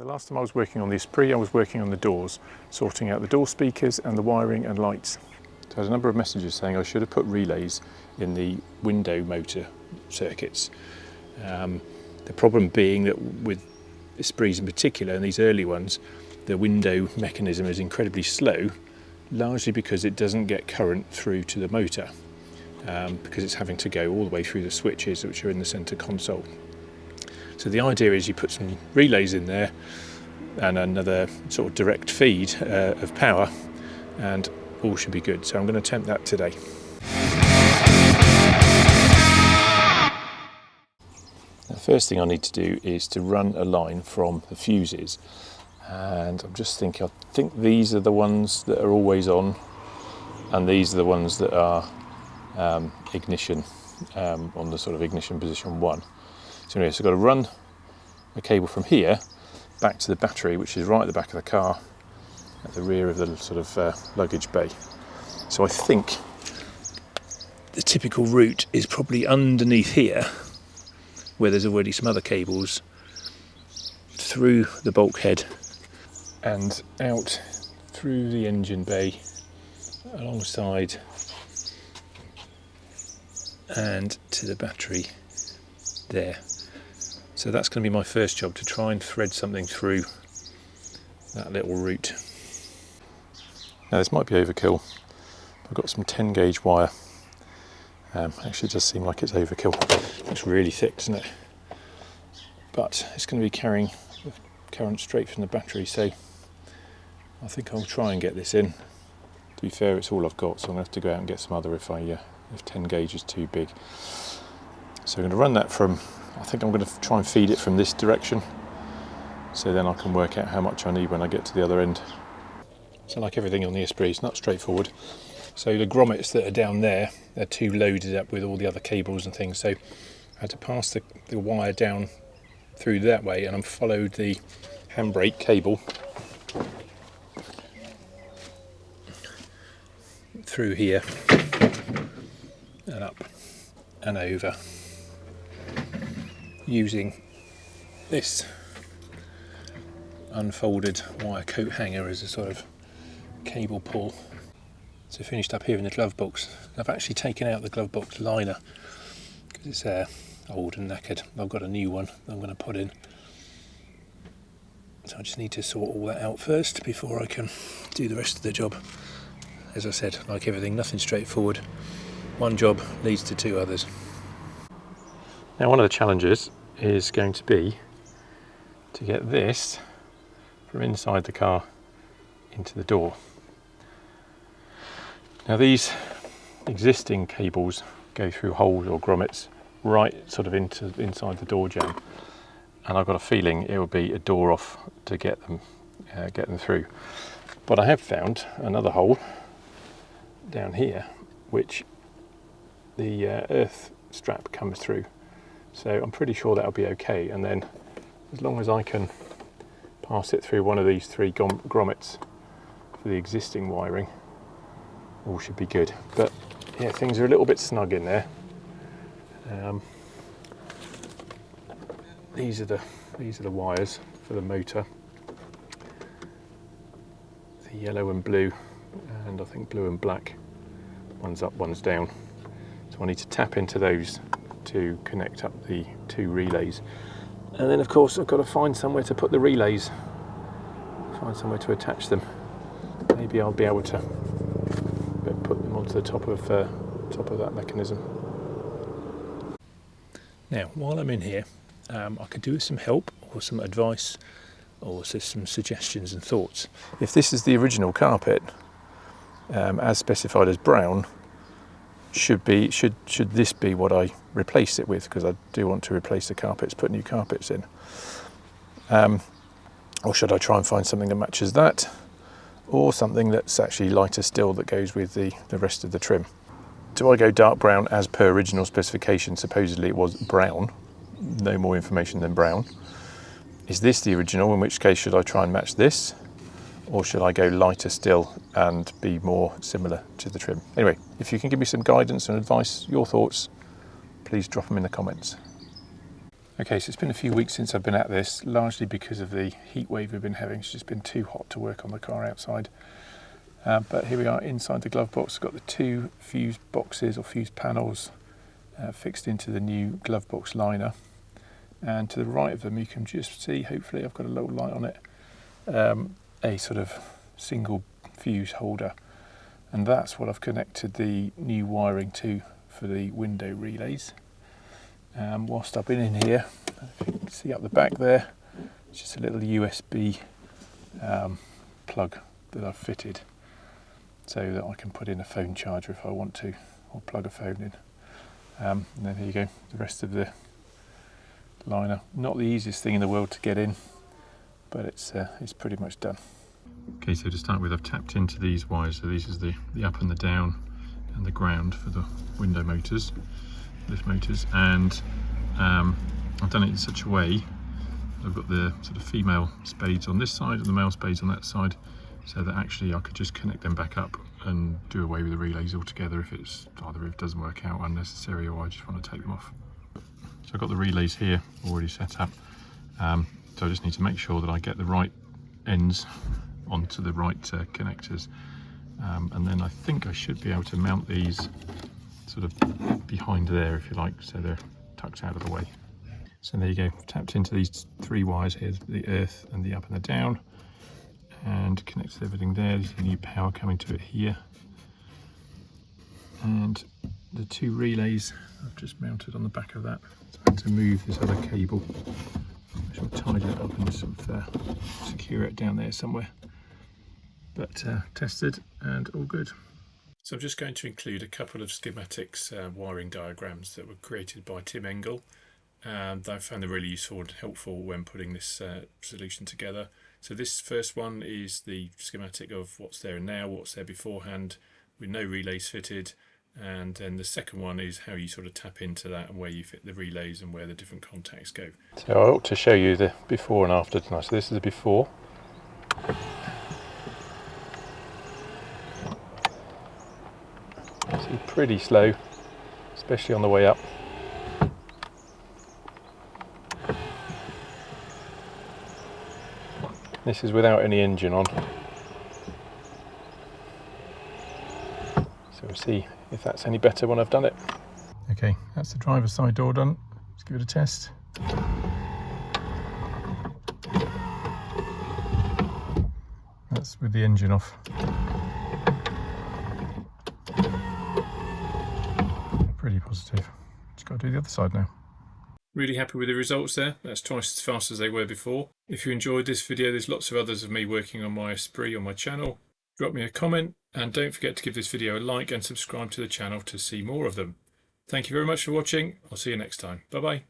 The last time I was working on the Esprit, I was working on the doors, sorting out the door speakers and the wiring and lights. So I had a number of messages saying I should have put relays in the window motor circuits. The problem being that with Esprits in particular, and these early ones, the window mechanism is incredibly slow, largely because it doesn't get current through to the motor, because it's having to go all the way through the switches which are in the centre console. So the idea is you put some relays in there and another sort of direct feed of power, and all should be good. So I'm going to attempt that today. The first thing I need to do is to run a line from the fuses, and I'm just thinking, I think these are the ones that are always on, and these are the ones that are ignition, on the sort of ignition position 1. So anyway, so I've got to run a cable from here back to the battery, which is right at the back of the car, at the rear of the sort of luggage bay. So I think the typical route is probably underneath here, where there's already some other cables, through the bulkhead and out through the engine bay, alongside and to the battery there. So that's going to be my first job, to try and thread something through that little route. Now this might be overkill. I've got some 10 gauge wire. Actually it does seem like it's overkill. It's really thick, doesn't it? But it's going to be carrying the current straight from the battery, so I think I'll try and get this in. To be fair, it's all I've got, so I'm going to have to go out and get some other if 10 gauge is too big. So I'm going to run that from, I think I'm going to try and feed it from this direction, so then I can work out how much I need when I get to the other end. So like everything on the Esprit, it's not straightforward. So the grommets that are down there, they're too loaded up with all the other cables and things, so I had to pass the wire down through that way, and I've followed the handbrake cable through here and up and over, using this unfolded wire coat hanger as a sort of cable pull. So finished up here in the glove box. I've actually taken out the glove box liner because it's old and knackered. I've got a new one I'm going to put in. So I just need to sort all that out first before I can do the rest of the job. As I said, like everything, nothing straightforward. One job leads to two others. Now one of the challenges is going to be to get this from inside the car into the door. Now these existing cables go through holes or grommets right sort of inside the door jamb, and I've got a feeling it will be a door off to get them through. But I have found another hole down here which the earth strap comes through, so I'm pretty sure that'll be okay, and then as long as I can pass it through one of these three grommets for the existing wiring, all should be good. But yeah, things are a little bit snug in there. These are the wires for the motor. The yellow and blue, and I think blue and black. One's up, one's down. So I need to tap into those to connect up the two relays. And then of course I've got to find somewhere to put the relays, find somewhere to attach them. Maybe I'll be able to put them onto the top of that mechanism. Now, while I'm in here, I could do with some help or some advice or some suggestions and thoughts. If this is the original carpet, as specified as brown, should this be what I replace it with? Because I do want to replace the carpets, put new carpets in. Or should I try and find something that matches that? Or something that's actually lighter still that goes with the rest of the trim. Do I go dark brown as per original specification? Supposedly it was brown, no more information than brown. Is this the original, in which case should I try and match this? Or should I go lighter still and be more similar to the trim? Anyway, if you can give me some guidance and advice, your thoughts, please drop them in the comments. Okay, so it's been a few weeks since I've been at this, largely because of the heat wave we've been having. It's just been too hot to work on the car outside. But here we are inside the glove box. I've got the 2 fuse boxes or fuse panels fixed into the new glove box liner. And to the right of them you can just see, hopefully I've got a little light on it, a sort of single fuse holder. And that's what I've connected the new wiring to for the window relays. Whilst I've been in here, if you can see up the back there, it's just a little USB plug that I've fitted so that I can put in a phone charger if I want to, or plug a phone in. And then here you go, the rest of the liner. Not the easiest thing in the world to get in, but it's pretty much done. Okay, so to start with, I've tapped into these wires. So these is the up and the down and the ground for the window motors, lift motors, and I've done it in such a way I've got the sort of female spades on this side and the male spades on that side, so that actually I could just connect them back up and do away with the relays altogether if it's either if it doesn't work out unnecessary or I just want to take them off. So I've got the relays here already set up, so I just need to make sure that I get the right ends onto the right connectors, and then I think I should be able to mount these sort of behind there, if you like, so they're tucked out of the way. So there you go, tapped into these 3 wires here, the earth and the up and the down, and connected everything there. There's a new power coming to it here, and the 2 relays I've just mounted on the back of that. So I had to move this other cable, which will tidy it up and sort of secure it down there somewhere. But tested and all good. So I'm just going to include a couple of schematics, wiring diagrams that were created by Tim Engel, and I found them really useful and helpful when putting this solution together. So this first one is the schematic of what's there now, what's there beforehand, with no relays fitted, and then the second one is how you sort of tap into that and where you fit the relays and where the different contacts go. So I ought to show you the before and after tonight. So this is the before. See, pretty slow, especially on the way up. This is without any engine on. So we'll see if that's any better when I've done it. Okay, that's the driver's side door done. Let's give it a test. That's with the engine off. Pretty positive. Just got to do the other side now. Really happy with the results there. That's twice as fast as they were before. If you enjoyed this video, there's lots of others of me working on my Esprit on my channel. Drop me a comment and don't forget to give this video a like and subscribe to the channel to see more of them. Thank you very much for watching. I'll see you next time. Bye bye.